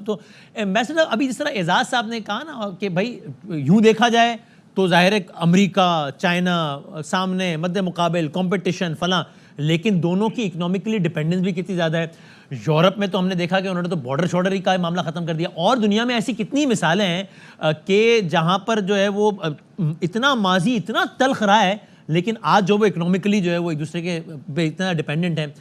तो एम्बेसडर, अभी जिस तरह एजाज साहब ने कहा ना कि भाई यूं देखा जाए तो जाहिर है अमेरिका, चाइना सामने मध्य मुकाबिल, कंपटीशन फला, लेकिन दोनों की इकोनॉमिकली डिपेंडेंस भी कितनी ज़्यादा है। यूरोप में तो हमने देखा कि उन्होंने तो बॉर्डर शॉर्डर ही का मामला ख़त्म कर दिया, और दुनिया में ऐसी कितनी मिसालें हैं कि जहाँ पर जो है वो इतना माजी इतना तल्ख रहा है, लेकिन आज जो वो इकोनॉमिकली जो है वो एक दूसरे के पे इतना डिपेंडेंट है।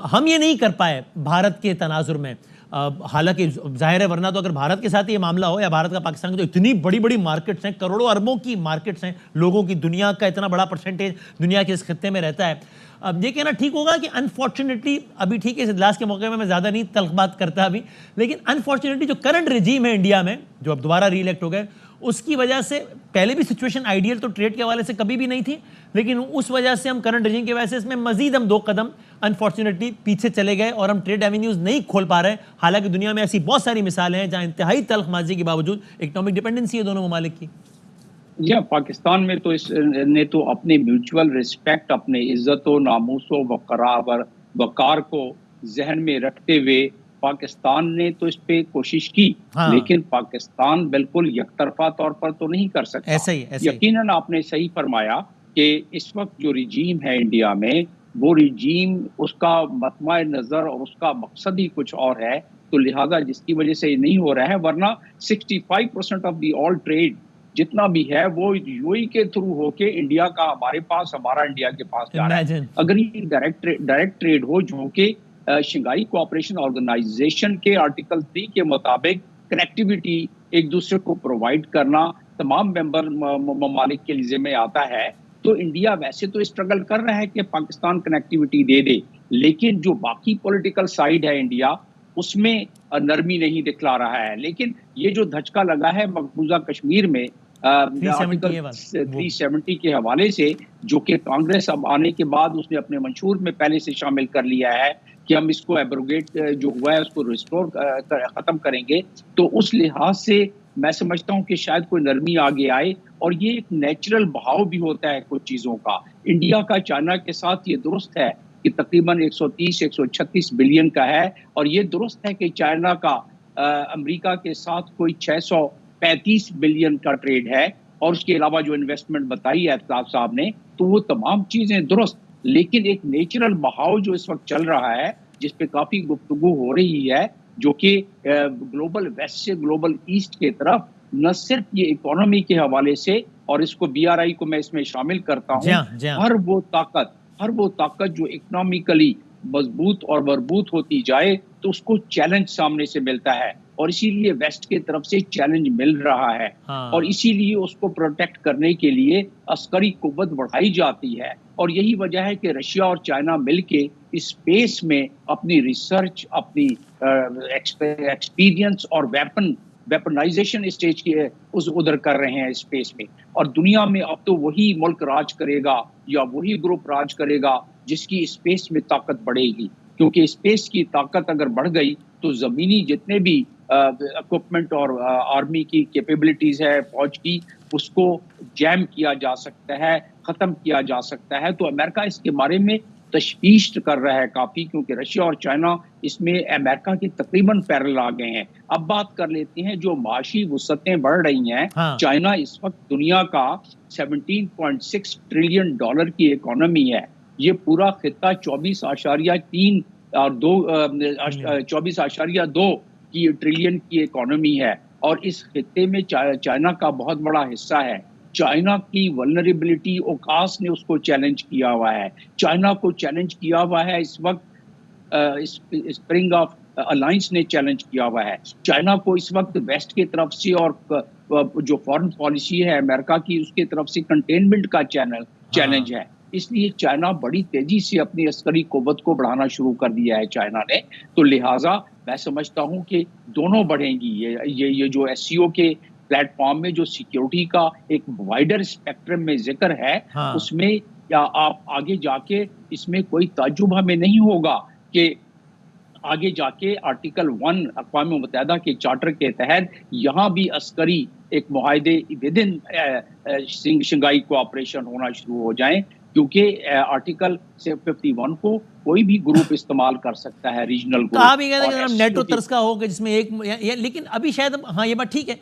हम ये नहीं कर पाए भारत के तनाजुर में, हालांकि जाहिर है, वरना तो अगर भारत के साथ ये मामला हो या भारत का पाकिस्तान का, तो इतनी बड़ी बड़ी मार्केट्स हैं, करोड़ों अरबों की मार्केट्स हैं लोगों की, दुनिया का इतना बड़ा परसेंटेज दुनिया के इस खत्ते में रहता है। अब ये कहना ठीक होगा कि अनफॉर्चुनेटली, अभी ठीक है इस इजलास के मौके में मैं ज़्यादा नहीं तल्ख बात करता अभी, लेकिन अनफॉर्चुनेटली जो करंट रिजीम है इंडिया में, जो अब दोबारा री इलेक्ट हो गए, उसकी वजह से पहले भी सिचुएशन आइडियल तो ट्रेड के हवाले से कभी भी नहीं थी, लेकिन उस वजह से हम करंट रिजीम की वजह से इसमें मजीद हम 2 कदम अनफॉर्चुनेटली पीछे चले गए और हम ट्रेड एवेन्यूज नहीं खोल पा रहे। हालांकि दुनिया में ऐसी बहुत सारी मिसालें हैं जहां इंतहाई तल्ख माजी के बावजूद इकोनॉमिक डिपेंडेंसी है दोनों ममालिक की। या पाकिस्तान में तो इसने तो अपने म्यूचुअल रिस्पेक्ट, अपने इज्जत व नामूस व वकार को जहन में रखते हुए पाकिस्तान ने तो इस पे कोशिश की, लेकिन पाकिस्तान बिल्कुल यकतरफा तौर पर तो नहीं कर सकता। ऐसे ही। यकीनन आपने सही फरमाया कि इस वक्त जो रिजीम है इंडिया में, वो रिजीम, उसका मतमा नज़र और उसका मकसद ही कुछ और है, तो लिहाजा जिसकी वजह से ये नहीं हो रहा है, वरना 65% ऑफ द ऑल ट्रेड जितना भी है वो यूएई के थ्रू होके इंडिया का हमारे पास, हमारा इंडिया के पास जा रहा है। अगर ये डायरेक्ट ट्रेड हो, जो कि शंघाई कोऑपरेशन ऑर्गेनाइजेशन के आर्टिकल 3 के मुताबिक कनेक्टिविटी एक दूसरे को प्रोवाइड करना तमाम मेंबर ममालिक के जिम्मे आता है, तो इंडिया वैसे तो स्ट्रगल कर रहा है कि पाकिस्तान कनेक्टिविटी दे दे, लेकिन जो बाकी पॉलिटिकल साइड है इंडिया, उसमें नरमी नहीं दिखला रहा है। लेकिन ये जो धचका लगा है मकबूजा कश्मीर में 370 के हवाले से, जो कि कांग्रेस अब आने के बाद उसने अपने मंशूर में पहले से शामिल कर लिया है कि हम इसको एब्रोगेट जो हुआ है उसको रिस्टोर खत्म करेंगे, तो उस लिहाज से मैं समझता हूं कि शायद कोई नरमी आगे आए, और ये एक नेचुरल बहाव भी होता है कुछ चीज़ों का। इंडिया का चाइना के साथ ये दुरुस्त है कि तकरीबन 130-136 बिलियन का है, और ये दुरुस्त है कि चाइना का अमेरिका के साथ कोई 635 बिलियन का ट्रेड है, और उसके अलावा जो इन्वेस्टमेंट बताई है अफ्ताब साहब ने, तो वो तमाम चीज़ें दुरुस्त, लेकिन एक नेचुरल बहाव जो इस वक्त चल रहा है, जिस पे काफ़ी गुफ्तगू हो रही है, जो कि ग्लोबल वेस्ट से ग्लोबल ईस्ट की तरफ, न सिर्फ ये इकोनॉमी के हवाले से, और इसको BRI को मैं इसमें शामिल करता हूँ, हर वो ताकत जो इकोनॉमिकली मजबूत और मरबूत होती जाए, तो उसको चैलेंज सामने से मिलता है, और इसीलिए वेस्ट की तरफ से चैलेंज मिल रहा है। और इसीलिए उसको प्रोटेक्ट करने के लिए अस्करी कुव्वत बढ़ाई जाती है, और यही वजह है कि रशिया और चाइना मिलके इस स्पेस में अपनी रिसर्च, अपनी एक्सपीरियंस और वेपनाइजेशन स्टेज की उधर कर रहे हैं स्पेस में। और दुनिया में अब तो वही मुल्क राज करेगा या वही ग्रुप राज करेगा जिसकी स्पेस में ताकत बढ़ेगी, क्योंकि स्पेस की ताकत अगर बढ़ गई तो ज़मीनी जितने भी इक्विपमेंट और आर्मी की कैपेबिलिटीज़ है, फौज की, उसको जैम किया जा सकता है, ख़त्म किया जा सकता है। तो अमेरिका इसके बारे में तशवीश कर रहा है काफ़ी, क्योंकि रशिया और चाइना इसमें अमेरिका की तकरीबन पैरेलल आ गए हैं। अब बात कर लेते हैं जो माशी वुसअतें बढ़ रही हैं। चाइना इस वक्त दुनिया का 17.6 ट्रिलियन डॉलर की इकोनॉमी है। ये पूरा खिता 24.2 की ट्रिलियन की इकोनॉमी है, और इस खिते में चाइना का बहुत बड़ा हिस्सा है। चाइना की वल्नरेबिलिटी ओकास ने उसको चैलेंज किया हुआ है, चाइना को चैलेंज किया हुआ है इस वक्त स्प्रिंग ऑफ अलायंस ने चैलेंज किया हुआ है। चाइना को इस वक्त वेस्ट की तरफ से और जो फॉरेन पॉलिसी है अमेरिका की, उसकी तरफ से कंटेनमेंट का चैलेंज है। इसलिए चाइना बड़ी तेजी से अपनी अस्करी कुव्वत को बढ़ाना शुरू कर दिया है चाइना ने। तो लिहाजा मैं समझता हूं कि दोनों बढ़ेंगी। ये जो SCO के प्लेटफॉर्म में जो सिक्योरिटी का एक वाइडर स्पेक्ट्रम में जिक्र है, उसमें या आप आगे जाके इसमें कोई ताज्जुब हमें नहीं होगा कि आगे जाके आर्टिकल 1 अक़वाम मुत्तहिदा के चार्टर के तहत यहाँ भी अस्करी एक मुआहदे विद इन शंघाई कोऑपरेशन होना शुरू हो जाएं, क्योंकि आर्टिकल 51 को कोई भी ग्रुप इस्तेमाल कर सकता है, रीजनल तो आप ये कहते हैं ग्रुप। कि नेटो तर्ज का हो कि जिसमें एक लेकिन अभी शायद हाँ ये बात ठीक है